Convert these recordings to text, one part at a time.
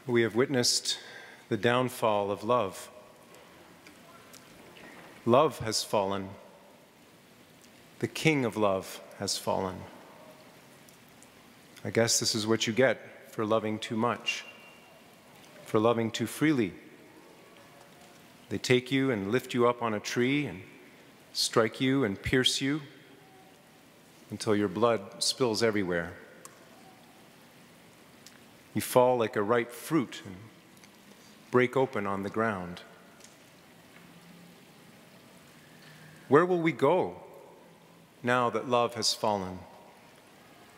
We have witnessed the downfall of love. Love has fallen. The King of love has fallen. I guess this is what you get for loving too much, for loving too freely. They take you and lift you up on a tree and strike you and pierce you until your blood spills everywhere. You fall like a ripe fruit and break open on the ground. Where will we go now that love has fallen?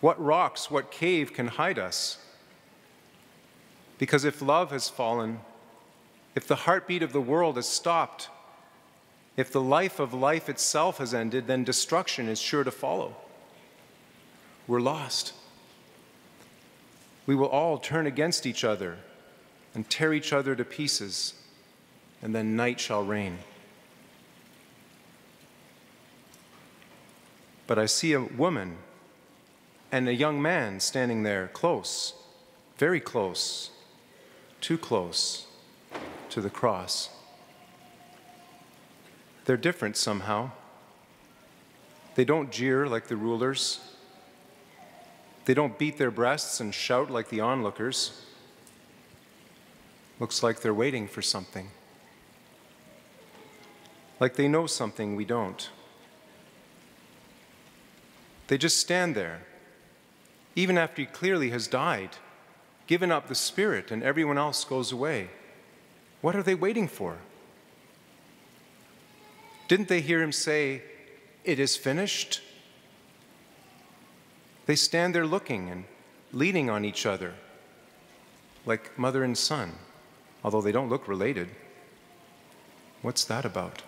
What rocks, what cave can hide us? Because if love has fallen, if the heartbeat of the world has stopped, if the life of life itself has ended, then destruction is sure to follow. We're lost. We will all turn against each other and tear each other to pieces, and then night shall reign. But I see a woman and a young man standing there close, very close, too close to the cross. They're different somehow. They don't jeer like the rulers. They don't beat their breasts and shout like the onlookers. Looks like they're waiting for something. Like they know something we don't. They just stand there, even after he clearly has died, given up the spirit, and everyone else goes away. What are they waiting for? Didn't they hear him say, "It is finished"? They stand there looking and leaning on each other, like mother and son, although they don't look related. What's that about?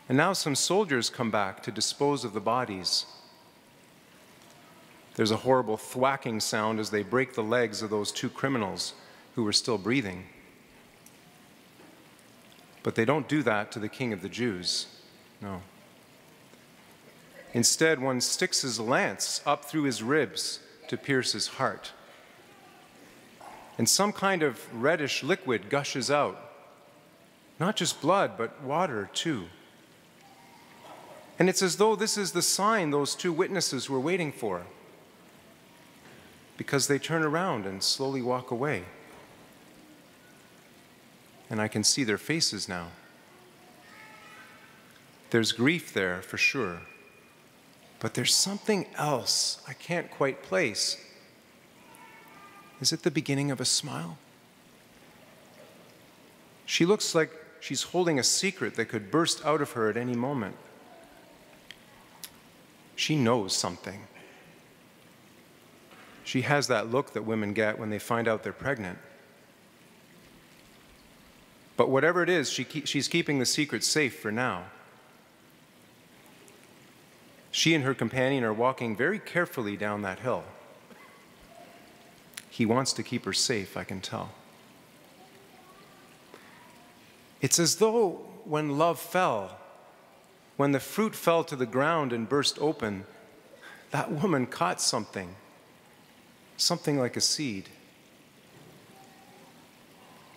And now some soldiers come back to dispose of the bodies. There's a horrible thwacking sound as they break the legs of those two criminals who were still breathing. But they don't do that to the King of the Jews. No. Instead, one sticks his lance up through his ribs to pierce his heart. And some kind of reddish liquid gushes out. Not just blood, but water too. And it's as though this is the sign those two witnesses were waiting for, because they turn around and slowly walk away. And I can see their faces now. There's grief there for sure, but there's something else I can't quite place. Is it the beginning of a smile? She looks like she's holding a secret that could burst out of her at any moment. She knows something. She has that look that women get when they find out they're pregnant. But whatever it is, she's keeping the secret safe for now. She and her companion are walking very carefully down that hill. He wants to keep her safe, I can tell. It's as though when love fell, when the fruit fell to the ground and burst open, that woman caught something like a seed.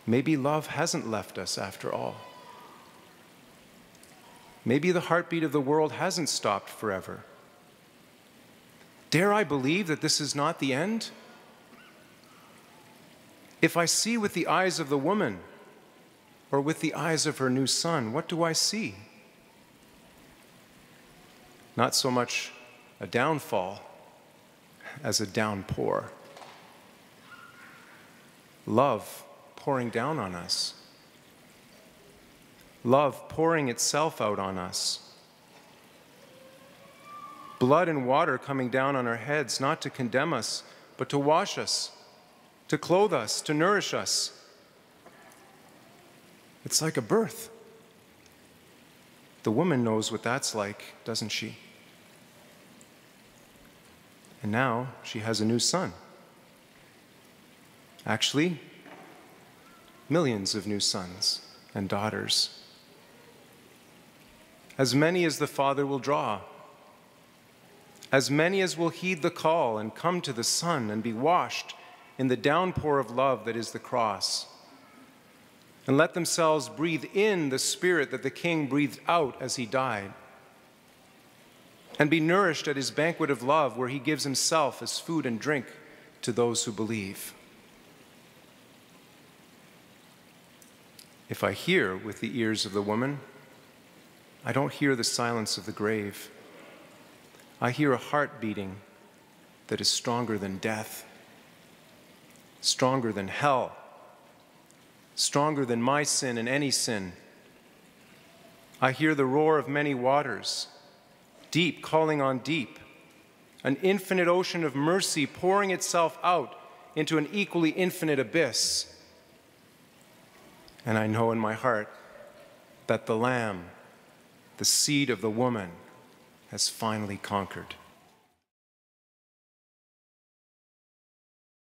Maybe love hasn't left us after all. Maybe the heartbeat of the world hasn't stopped forever. Dare I believe that this is not the end? If I see with the eyes of the woman or with the eyes of her new son, what do I see? Not so much a downfall as a downpour. Love pouring down on us. Love pouring itself out on us. Blood and water coming down on our heads, not to condemn us, but to wash us, to clothe us, to nourish us. It's like a birth. The woman knows what that's like, doesn't she? And now she has a new son. Actually, millions of new sons and daughters. As many as the Father will draw. As many as will heed the call and come to the Son and be washed in the downpour of love that is the cross, and let themselves breathe in the Spirit that the King breathed out as he died, and be nourished at his banquet of love where he gives himself as food and drink to those who believe. If I hear with the ears of the woman, I don't hear the silence of the grave. I hear a heart beating that is stronger than death, stronger than hell, stronger than my sin and any sin. I hear the roar of many waters, deep calling on deep, an infinite ocean of mercy pouring itself out into an equally infinite abyss. And I know in my heart that the Lamb, the seed of the woman, has finally conquered.